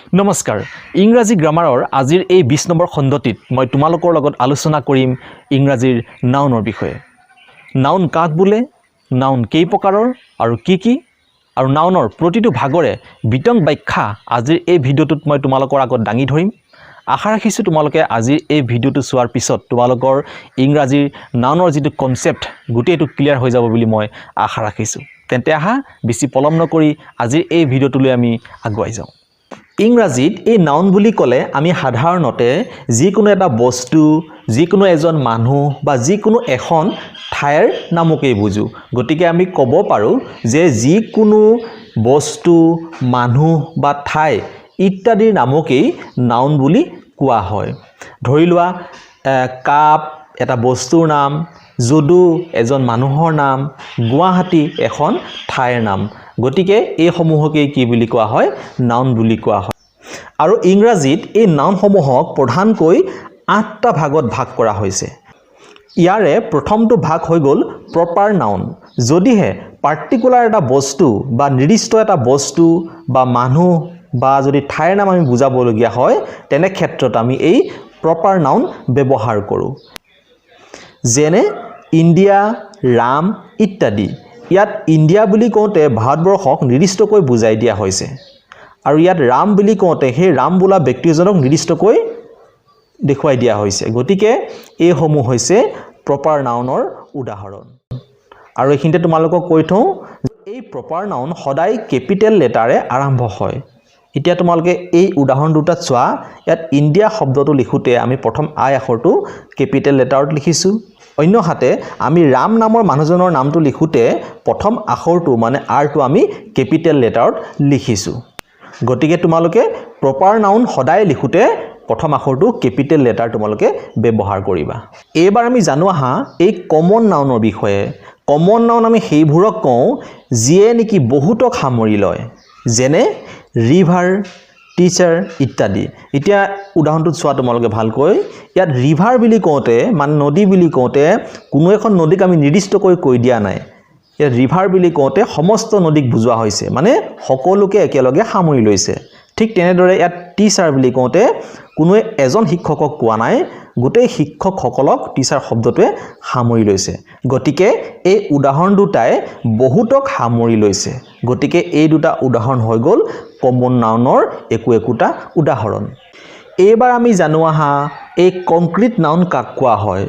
নমস্কাৰ ইংৰাজী গ্ৰামাৰৰ আজিৰ এই 20 নম্বৰ খণ্ডটিত মই তোমালোকৰ লগত আলোচনা কৰিম ইংৰাজীৰ নাউনৰ বিষয়ে নাউন কাক বোলে নাউন কেই প্ৰকাৰৰ আৰু কি আৰু নাউনৰ প্ৰতিটো ভাগৰে বিতং ব্যাখ্যা আজিৰ এই ভিডিঅ'টোত মই তোমালোকৰ আগত দাঙি ধৰিম আশা ৰাখিছোঁ তোমালোকে আজিৰ এই ভিডিঅ'টো চোৱাৰ পিছত তোমালোকৰ ইংৰাজীৰ নাউনৰ যিটো কনসেপ্ট গোটেইটো ক্লিয়াৰ হৈ যাব বুলি মই আশা ৰাখিছোঁ তেন্তে আহা বেছি পলম নকৰি আজিৰ এই ভিডিঅ'টোলৈ আমি আগুৱাই যাওঁ ইংৰাজীত এই নাউন বুলি ক'লে আমি সাধাৰণতে যিকোনো এটা বস্তু যিকোনো এজন মানুহ বা যিকোনো এখন ঠাইৰ নামকেই বুজো গতিকে আমি ক'ব পাৰো যে যিকোনো বস্তু মানুহ বা ঠাই ইত্যাদিৰ নামকেই নাউন বুলি কোৱা হয় ধৰি লোৱা কাপ এটা বস্তুৰ নাম যদু এজন মানুহৰ নাম গুৱাহাটী এখন ঠাইৰ নাম গতিকে এই সমূহকে কি বুলি কোৱা হয় নাউন বুলি কোৱা হয় আৰু ইংৰাজীত এই নাউনসমূহক প্ৰধানকৈ 8টা ভাগত ভাগ কৰা হৈছে ইয়াৰে প্ৰথমটো ভাগ হৈ গ'ল প্ৰপাৰ নাউন যদিহে পাৰ্টিকুলাৰ এটা বস্তু বা নিৰ্দিষ্ট এটা বস্তু বা মানুহ বা যদি ঠাইৰ নাম আমি বুজাবলগীয়া হয় তেনে ক্ষেত্ৰত আমি এই প্ৰপাৰ নাউন ব্যৱহাৰ কৰোঁ যেনে ইণ্ডিয়া ৰাম ইত্যাদি ইয়াত ইণ্ডিয়া বুলি কওঁতে ভাৰতবৰ্ষক নিৰ্দিষ্টকৈ বুজাই দিয়া হৈছে আৰু ইয়াত ৰাম বুলি কওঁতে সেই ৰাম বোলা ব্যক্তিজনক নিৰ্দিষ্টকৈ দেখুৱাই দিয়া হৈছে গতিকে এই সমূহ হৈছে প্ৰপাৰ নাউনৰ উদাহৰণ আৰু এইখিনিতে তোমালোকক কৈ থওঁ এই প্ৰপাৰ নাউন সদায় কেপিটেল লেটাৰে আৰম্ভ হয় এতিয়া তোমালোকে এই উদাহৰণ দুটাত চোৱা ইয়াত ইণ্ডিয়া শব্দটো লিখোতে আমি প্ৰথম আই আখৰটো কেপিটেল লেটাৰত লিখিছোঁ অন্যহাতে আমি ৰাম নামৰ মানুহজনৰ নামটো লিখোতে প্ৰথম আখৰটো মানে আৰটো আমি কেপিটেল লেটাৰত লিখিছোঁ গতিকে তোমালোকে প্ৰপাৰ নাউন সদায় লিখোতে প্ৰথম আখৰটো কেপিটেল লেটাৰ তোমালোকে ব্যৱহাৰ কৰিবা এবাৰ আমি জানো আহা এই কমন নাউনৰ বিষয়ে কমন নাউন আমি সেইবোৰক কওঁ যিয়ে নেকি বহুতক সামৰি লয় যেনে ৰিভাৰ টিচাৰ ইত্যাদি এতিয়া উদাহৰণটো চোৱা তোমালোকে ভালকৈ ইয়াত ৰিভাৰ বুলি কওঁতে মানে নদী বুলি কওঁতে কোনো এখন নদীক আমি নিৰ্দিষ্টকৈ কৈ দিয়া নাই ইয়াত ৰিভাৰ বুলি কওঁতে সমস্ত নদীক বুজোৱা হৈছে মানে সকলোকে একেলগে সামৰি লৈছে ঠিক তেনেদৰে ইয়াত টিচাৰ বুলি কওঁতে কোনো এজন শিক্ষকক কোৱা নাই গোটেই শিক্ষকসকলক টিচাৰ শব্দটোৱে সামৰি লৈছে গতিকে এই উদাহৰণ দুটাই বহুতক সামৰি লৈছে গতিকে এই দুটা উদাহৰণ হৈ গ'ল কমন নাউনৰ একোটা উদাহৰণ এবাৰ আমি জানো আহা এই কংক্ৰিট নাউন কাক কোৱা হয়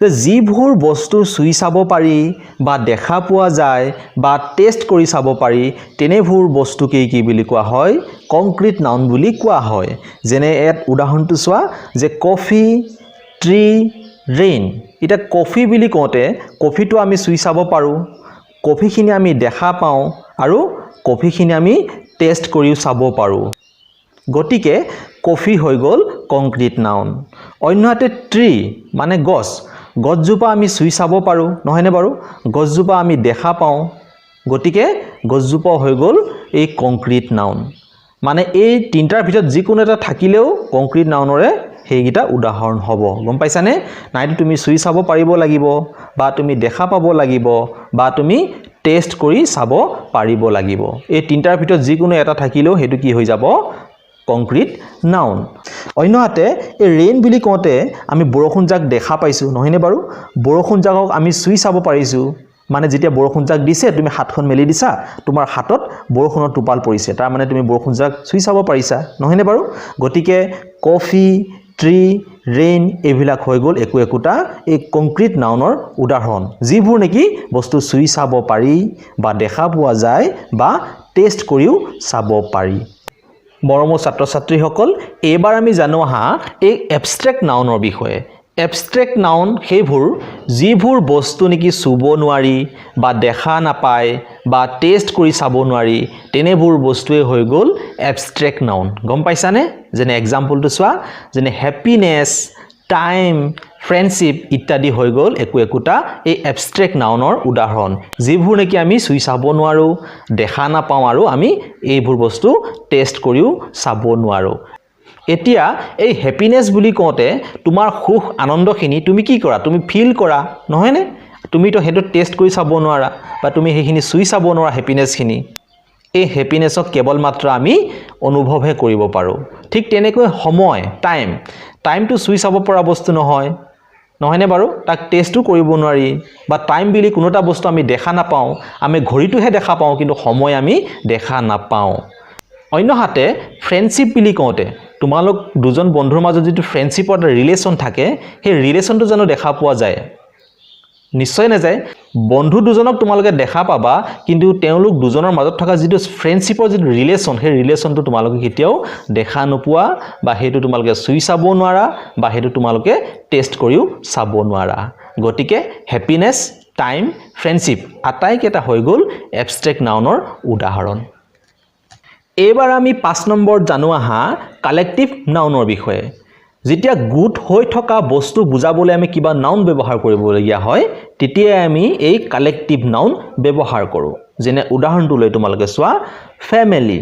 যে যিবোৰ বস্তু চুই চাব পাৰি বা দেখা পোৱা যায় বা টেষ্ট কৰি চাব পাৰি তেনেবোৰ বস্তুকেই কি বুলি কোৱা হয় কংক্ৰিট নাউন বুলি কোৱা হয় যেনে ইয়াত উদাহৰণটো চোৱা যে কফি ট্ৰি ৰেইন এটা কফি বুলি কওঁতে কফিটো আমি চুই চাব পাৰোঁ কফিখিনি আমি দেখা পাওঁ আৰু কফিখিনি আমি টেষ্ট কৰিও চাব পাৰোঁ গতিকে কফি হৈ গ'ল কংক্ৰিট নাউন অন্যহাতে ট্ৰি মানে গছজোপা আমি চুই চাব পাৰোঁ নহয়নে বাৰু গছজোপা আমি দেখা পাওঁ গতিকে গছজোপা হৈ গ'ল এই কংক্ৰিট নাউন মানে এই তিনিটাৰ ভিতৰত যিকোনো এটা থাকিলেও কংক্ৰিট নাউনৰে সেইকেইটা উদাহৰণ হ'ব গম পাইছানে নাইতো তুমি চুই চাব পাৰিব লাগিব বা তুমি দেখা পাব লাগিব বা তুমি টেষ্ট কৰি চাব পাৰিব লাগিব এই তিনিটাৰ ভিতৰত যিকোনো এটা থাকিলেও সেইটো কি হৈ যাব কংক্ৰিট নাউন অন্যহাতে এই ৰেইন বুলি কওঁতে আমি বৰষুণ জাক দেখা পাইছোঁ নহয়নে বাৰু বৰষুণ জাকক আমি চুই চাব পাৰিছোঁ মানে যেতিয়া বৰষুণ জাক দিছে তুমি হাতখন মেলি দিছা তোমাৰ হাতত বৰষুণৰ টোপাল পৰিছে তাৰ মানে তুমি বৰষুণ জাক চুই চাব পাৰিছা নহয়নে বাৰু গতিকে কফি ট্ৰি ৰেইন এইবিলাক হৈ গ'ল একোটা এই কংক্ৰিট নাউনৰ উদাহৰণ যিবোৰ নেকি বস্তু চুই চাব পাৰি বা দেখা পোৱা যায় বা টেষ্ট কৰিও চাব পাৰি মৰমৰ ছাত্ৰ ছাত্ৰীসকল এবাৰ আমি জানো আহা এই এবষ্ট্ৰেক্ট নাউনৰ বিষয়ে এবষ্ট্ৰেক্ট নাউন সেইবোৰ যিবোৰ বস্তু নেকি চুব নোৱাৰি বা দেখা নাপায় বা টেষ্ট কৰি চাব নোৱাৰি তেনেবোৰ বস্তুৱে হৈ গ'ল এবষ্ট্ৰেক্ট নাউন গম পাইছানে যেনে এক্সাম্পলটো চোৱা যেনে হেপিনেছ টাইম ফ্ৰেণ্ডশ্বিপ ইত্যাদি হৈ গ'ল একোটা এই এবষ্ট্ৰেক্ট নাউনৰ উদাহৰণ যিবোৰ নেকি আমি চুই চাব নোৱাৰোঁ দেখা নাপাওঁ আৰু আমি এইবোৰ বস্তু টেষ্ট কৰিও চাব নোৱাৰোঁ এতিয়া এই হ্যাপিনেস বুলি কওঁতে তোমাৰ সুখ আনন্দখিনি তুমি কি কৰা তুমি ফিল কৰা নহয়নে তুমি তো হেতু টেষ্ট কৰি চাব নোৱাৰা বা তুমি হেখিনি চুই চাব নোৱাৰা হ্যাপিনেসখিনি এই হেপিনেছক কেৱল মাত্ৰ আমি অনুভৱহে কৰিব পাৰোঁ ঠিক তেনেকৈ সময় টাইমটো চুই চাব পৰা বস্তু নহয়নে বাৰু তাক টেষ্টো কৰিব নোৱাৰি বা টাইম বুলি কোনো এটা বস্তু আমি দেখা নাপাওঁ আমি ঘড়ীটোহে দেখা পাওঁ কিন্তু সময় আমি দেখা নাপাওঁ অন্যহাতে ফ্ৰেণ্ডশ্বিপ বুলি কওঁতে তোমালোক দুজন বন্ধুৰ মাজত যিটো ফ্ৰেণ্ডশ্বিপৰ ৰিলেশ্যন থাকে সেই ৰিলেশ্যনটো জানো দেখা পোৱা যায় নিশ্চয় নাযায় বন্ধু দুজনক তোমালোকে দেখা পাবা কিন্তু তেওঁলোক দুজনৰ মাজত থকা যিটো ফ্ৰেণ্ডশ্বিপৰ যিটো ৰিলেশ্যন সেই ৰিলেশ্যনটো তোমালোকে কেতিয়াও দেখা নোপোৱা বা সেইটো তোমালোকে চুই চাব নোৱাৰা বা সেইটো তোমালোকে টেষ্ট কৰিও চাব নোৱাৰা গতিকে হেপিনেছ টাইম ফ্ৰেণ্ডশ্বিপ আটাইকেইটা হৈ গ'ল এবষ্ট্ৰেক্ট নাউনৰ উদাহৰণ এইবাৰ আমি 5 নম্বৰত জানো আহা কালেক্টিভ নাউনৰ বিষয়ে যেতিয়া গোট হৈ থকা বস্তু বুজাবলৈ আমি কিবা নাউন ব্যৱহাৰ কৰিবলগীয়া হয় তেতিয়া আমি এই কালেক্টিভ নাউন ব্যৱহাৰ কৰোঁ যেনে উদাহৰণটো লৈ তোমালোকে চোৱা ফ্যামিলি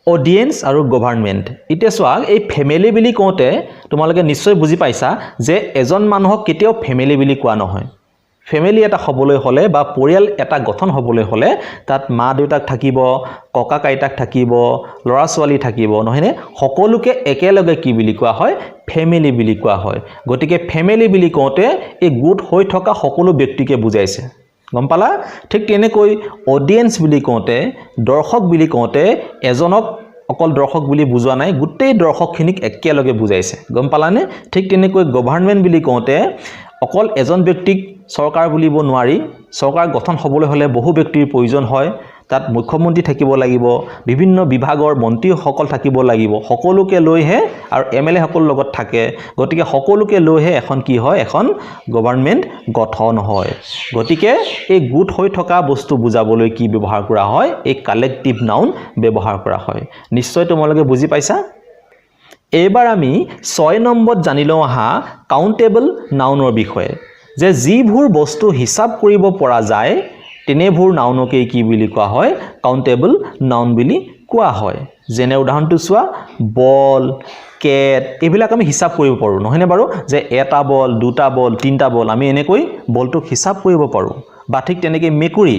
অডিয়েন্স আৰু গভৰ্ণমেণ্ট এতিয়া চোৱা এই ফ্যামিলি বুলি কওঁতে তোমালোকে নিশ্চয় বুজি পাইছা যে এজন মানুহক কেতিয়াও ফ্যামিলি বুলি কোৱা নহয় ফ্যামিলি এটা হ'বলৈ হলে বা পৰিয়াল এটা গঠন হ'বলৈ হলে তাত মা দেউতাক থাকিব ককা আইতাক থাকিব ল'ৰা ছোৱালী থাকিব নহয়নে সকলোকে একেলগে কি বুলি কোৱা হয় ফ্যামিলি বুলি কোৱা হয় গতিকে ফ্যামিলি বুলি কওঁতে এই গোট হৈ থকা সকলো ব্যক্তিকে বুজাইছে গম পালা ঠিক তেনেকৈ অডিয়েন্স বুলি কওঁতে দৰ্শক বুলি কওঁতে এজনক অকল দৰ্শক বুলি বুজোৱা নাই গোটেই দৰ্শকখিনিক একেলগে বুজাইছে গম পালানে ঠিক তেনেকৈ গভৰ্ণমেণ্ট বুলি কওঁতে অকল এজন ব্যক্তিক চৰকাৰ বুলিব নোৱাৰি চৰকাৰ গঠন হ'বলৈ হলে বহু ব্যক্তিৰ প্ৰয়োজন হয় তাত মুখ্যমন্ত্ৰী থাকিব লাগিব বিভিন্ন বিভাগৰ মন্ত্ৰীসকল থাকিব লাগিব সকলোকে লৈহে আৰু এমএলএ সকলৰ লগত থাকে গতিকে সকলোকে লৈহে এখন কি হয় এখন গভৰ্ণমেণ্ট গঠন হয় গতিকে এই গোট হৈ থকা বস্তু বুজাবলৈ কি ব্যৱহাৰ কৰা হয় এই কালেক্টিভ নাউন ব্যৱহাৰ কৰা হয় নিশ্চয় তোমালোকে বুজি পাইছা এইবাৰ আমি 6 নম্বৰত জানি লওঁ আহা কাউন্টেবল নাউনৰ বিষয়ে যে যিবোৰ বস্তু হিচাপ কৰিব পৰা যায় তেনেবোৰ নাউনকে কি বুলি কোৱা হয় কাউন্টেবল নাউন বুলি কোৱা হয় যেনে উদাহৰণটো চোৱা বল কেট এইবিলাক আমি হিচাপ কৰিব পাৰোঁ নহয়নে বাৰু যে এটা বল দুটা বল তিনটা বল আমি এনেকৈ বলটোক হিচাপ কৰিব পাৰোঁ বা ঠিক তেনেকৈ মেকুৰী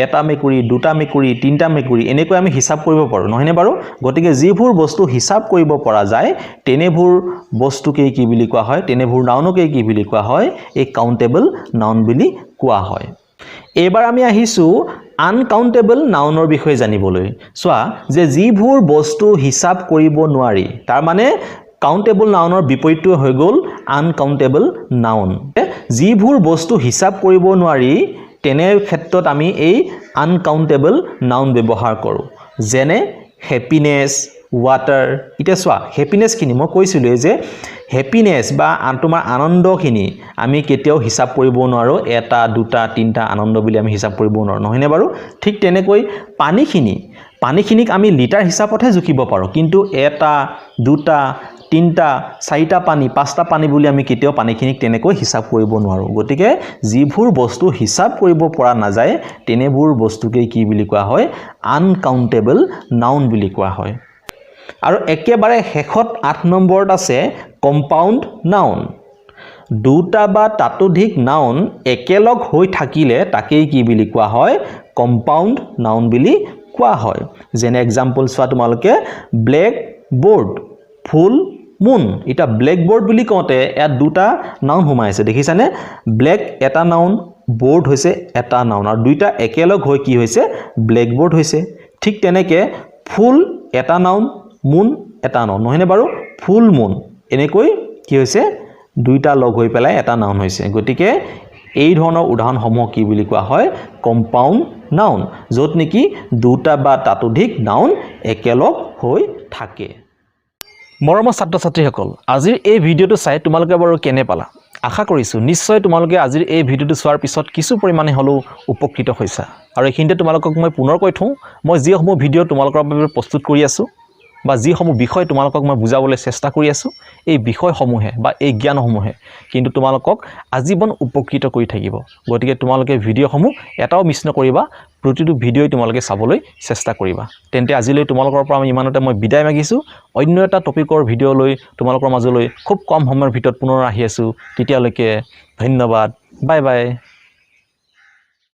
এটা মেকুৰী দুটা মেকুৰী তিনটা মেকুৰী এনেকৈ আমি হিচাপ কৰিব পাৰোঁ নহয়নে বাৰু গতিকে যিবোৰ বস্তু হিচাপ কৰিব পৰা যায় তেনেবোৰ বস্তুকে কি বুলি কোৱা হয় তেনেবোৰ নাউনকে কি বুলি কোৱা হয় এই কাউন্টেবল নাউন বুলি কোৱা হয় এইবাৰ আমি আহিছো আনকাউন্টেবল নাউনৰ বিষয়ে জানিবলৈ চোৱা যে যিবোৰ বস্তু হিচাপ কৰিব নোৱাৰি তাৰ মানে কাউন্টেবল নাউনৰ বিপৰীতটো হৈ গ'ল আনকাউন্টেবল নাউন যিবোৰ বস্তু হিচাপ কৰিব নোৱাৰি তেনে ক্ষেত্ৰত আমি এই আনকাউন্টেবল নাউন ব্যৱহাৰ কৰোঁ যেনে হ্যাপিনেছ ওয়াটাৰ এতিয়া চোৱা হ্যাপিনেছখিনি মই কৈছিলোঁ যে হ্যাপিনেছ বা তোমাৰ আনন্দখিনি আমি কেতিয়াও হিচাপ কৰিব নোৱাৰোঁ এটা দুটা তিনটা আনন্দ বুলি আমি হিচাপ কৰিব নোৱাৰোঁ নহয়নে বাৰু ঠিক তেনেকৈ পানীখিনিক আমি লিটাৰ হিচাপতহে জুখিব পাৰোঁ কিন্তু এটা দুটা তিনটা চাৰিটা পানী পাঁচটা পানী বুলি আমি কেতিয়াও পানীখিনিক তেনেকৈ হিচাপ কৰিব নোৱাৰোঁ গতিকে যিবোৰ বস্তু হিচাপ কৰিব পৰা নাযায় তেনেবোৰ বস্তুকে কি বুলি কোৱা হয় আনকাউন্টেবল নাউন বুলি কোৱা হয় আৰু একেবাৰে শেষত 8 নম্বৰত আছে কম্পাউণ্ড নাউন দুটা বা তাতোধিক নাউন একেলগ হৈ থাকিলে তাকেই কি বুলি কোৱা হয় কম্পাউণ্ড নাউন বুলি কোৱা হয় যেনে এক্সাম্পল চোৱা তোমালোকে ব্লেক বোৰ্ড ফুল মুন এটা ব্লেক বোৰ্ড বুলি কওঁতে ইয়াত দুটা নাউন সোমাই আছে দেখিছানে ব্লেক এটা নাউন বোৰ্ড হৈছে এটা নাউন আৰু দুইটা একেলগ হৈ কি হৈছে ব্লেক বোৰ্ড হৈছে ঠিক তেনেকৈ ফুল এটা নাউন মুন এটা নাউন নহয়নে বাৰু ফুল মুন এনেকৈ কি হৈছে দুইটা লগ হৈ পেলাই এটা নাউন হৈছে গতিকে এই ধৰণৰ উদাহৰণসমূহ কি বুলি কোৱা হয় কম্পাউণ্ড নাউন য'ত নেকি দুটা বা তাতোধিক নাউন একেলগ হৈ থাকে মৰমৰ ছাত্ৰ ছাত্ৰীসকল আজিৰ এই ভিডিঅ'টো চাই তোমালোকে বাৰু কেনে পালা আশা কৰিছোঁ নিশ্চয় তোমালোকে আজিৰ এই ভিডিঅ'টো চোৱাৰ পিছত কিছু পৰিমাণে হ'লেও উপকৃত হৈছা আৰু এইখিনিতে তোমালোকক মই পুনৰ কৈ থওঁ মই যিসমূহ ভিডিঅ' তোমালোকৰ বাবে প্ৰস্তুত কৰি আছোঁ বা যিসমূহ বিষয় তোমালোকক মই বুজাবলৈ চেষ্টা কৰি আছোঁ এই বিষয়সমূহে বা এই জ্ঞানসমূহে কিন্তু তোমালোকক আজীৱন উপকৃত কৰি থাকিব গতিকে তোমালোকে ভিডিঅ'সমূহ এটাও মিছ নকৰিবা প্ৰতিটো ভিডিঅ'ই তোমালোকে চাবলৈ চেষ্টা কৰিবা তেন্তে আজিলৈ তোমালোকৰ পৰা আমি ইমানতে মই বিদায় মাগিছোঁ অন্য এটা টপিকৰ ভিডিঅ' লৈ তোমালোকৰ মাজলৈ খুব কম সময়ৰ ভিতৰত পুনৰ আহি আছোঁ তেতিয়ালৈকে ধন্যবাদ বাই বাই